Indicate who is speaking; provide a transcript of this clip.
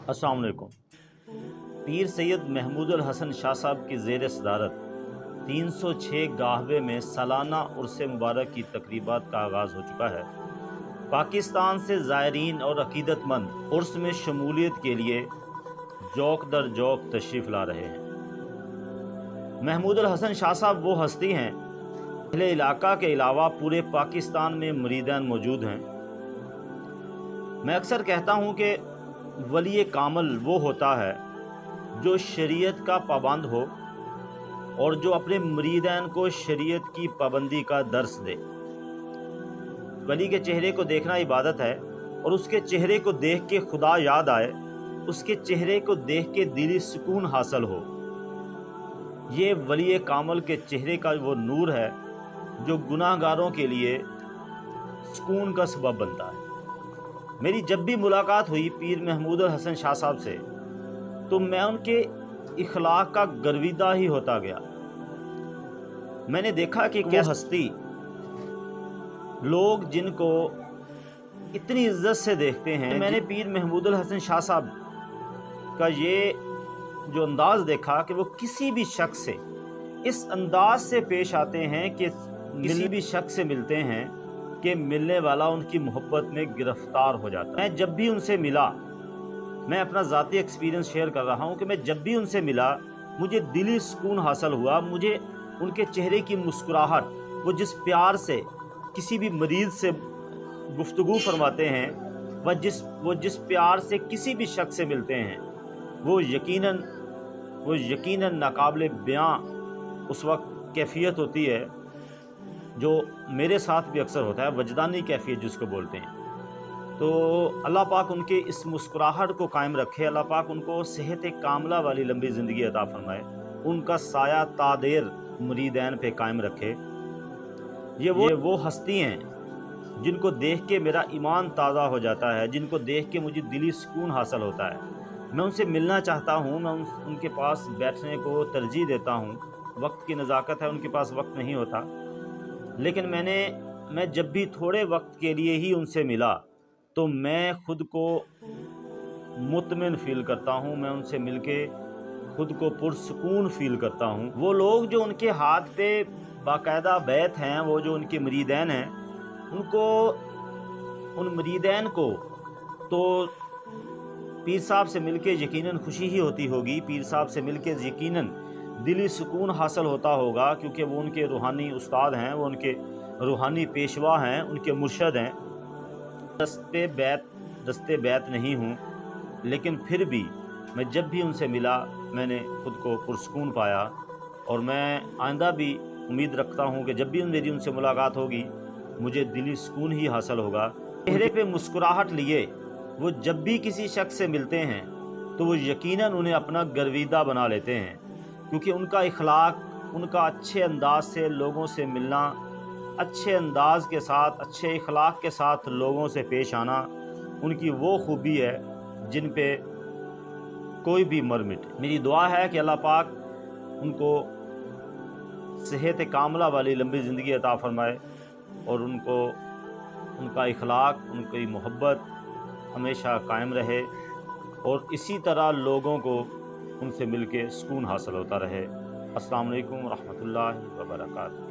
Speaker 1: अस्सलाम वालेकुम। पीर सैयद महमूद अल हसन शाह साहब की ज़ेर सदारत 306 गाहवे में सालाना उर्स मुबारक की तकरीबात का आगाज़ हो चुका है। पाकिस्तान से ज़ायरीन और अकीदतमंद उर्स में शमूलियत के लिए जौक दर जौक तशरीफ़ ला रहे हैं। महमूद अल हसन शाह साहब वो हस्ती हैं, अहले इलाका के अलावा पूरे पाकिस्तान में मुरीदान मौजूद हैं। मैं अक्सर कहता हूँ कि वली कामल वो होता है जो शरीयत का पाबंद हो और जो अपने मुरीदान को शरीयत की पाबंदी का दर्स दे। वली के चेहरे को देखना इबादत है और उसके चेहरे को देख के खुदा याद आए, उसके चेहरे को देख के दिली सुकून हासिल हो। ये वली कामल के चेहरे का वो नूर है जो गुनाहगारों के लिए सुकून का सबब बनता है। मेरी जब भी मुलाकात हुई पीर महमूद अल हसन शाह साहब से, तो मैं उनके इखलाक का गर्विदा ही होता गया। मैंने देखा कि क्या हस्ती, लोग जिनको इतनी इज्जत से देखते हैं। मैंने पीर महमूद अल हसन शाह साहब का ये जो अंदाज़ देखा कि वो किसी भी शख्स से इस अंदाज से पेश आते हैं कि किसी भी शख्स से मिलते हैं कि मिलने वाला उनकी मोहब्बत में गिरफ्तार हो जाता है। मैं जब भी उनसे मिला, मैं अपना ज़ाती एक्सपीरियंस शेयर कर रहा हूँ कि मैं जब भी उनसे मिला मुझे दिली सुकून हासिल हुआ। मुझे उनके चेहरे की मुस्कुराहट, वो जिस प्यार से किसी भी मरीज़ से गुफ्तगू फरमाते हैं, वो जिस प्यार से किसी भी शख्स से मिलते हैं, वो यकीनन नाकाबिले बयां उस वक्त कैफियत होती है जो मेरे साथ भी अक्सर होता है, वजदानी कैफियत जिसको बोलते हैं। तो अल्लाह पाक उनके इस मुस्कुराहट को कायम रखे, अल्लाह पाक उनको सेहत कामला वाली लंबी ज़िंदगी अता फरमाए, उनका साया तादेर मुरीदैन पे कायम रखे। ये वो हस्ती हैं जिनको देख के मेरा ईमान ताज़ा हो जाता है, जिनको देख के मुझे दिली सुकून हासिल होता है। मैं उनसे मिलना चाहता हूँ, मैं उनके पास बैठने को तरजीह देता हूँ। वक्त की नज़ाकत है, उनके पास वक्त नहीं होता, लेकिन मैं जब भी थोड़े वक्त के लिए ही उनसे मिला तो मैं खुद को मुतमिन फ़ील करता हूँ। मैं उनसे मिलके खुद को पुरसुकून फ़ील करता हूँ। वो लोग जो उनके हाथ पे बाकायदा बैत हैं, वो जो उनके मुरीदैन हैं, उन मुरीदैन को तो पीर साहब से मिलके यकीनन खुशी ही होती होगी, पीर साहब से मिलके यकीनन दिली सुकून हासिल होता होगा, क्योंकि वो उनके रूहानी उस्ताद हैं, वो उनके रूहानी पेशवा हैं, उनके मुर्शद हैं। दस्ते बैत नहीं हूँ, लेकिन फिर भी मैं जब भी उनसे मिला मैंने खुद को पुरसुकून पाया, और मैं आइंदा भी उम्मीद रखता हूँ कि जब भी मेरी उनसे मुलाकात होगी मुझे दिली सुकून ही हासिल होगा। चेहरे पे मुस्कुराहट लिए वो जब भी किसी शख्स से मिलते हैं तो वो यकीनन उन्हें अपना गर्विदा बना लेते हैं, क्योंकि उनका इखलाक, उनका अच्छे अंदाज से लोगों से मिलना, अच्छे अंदाज के साथ, अच्छे इखलाक के साथ लोगों से पेश आना, उनकी वो खूबी है जिन पे कोई भी मर मिटे। मेरी दुआ है कि अल्लाह पाक उनको सेहत कामला वाली लंबी ज़िंदगी अता फरमाए और उनको उनका इखलाक, उनकी मोहब्बत हमेशा कायम रहे, और इसी तरह लोगों को उनसे मिलके सुकून हासिल होता रहे। अस्सलाम वालेकुम रहमतुल्लाहि व बरकातहू।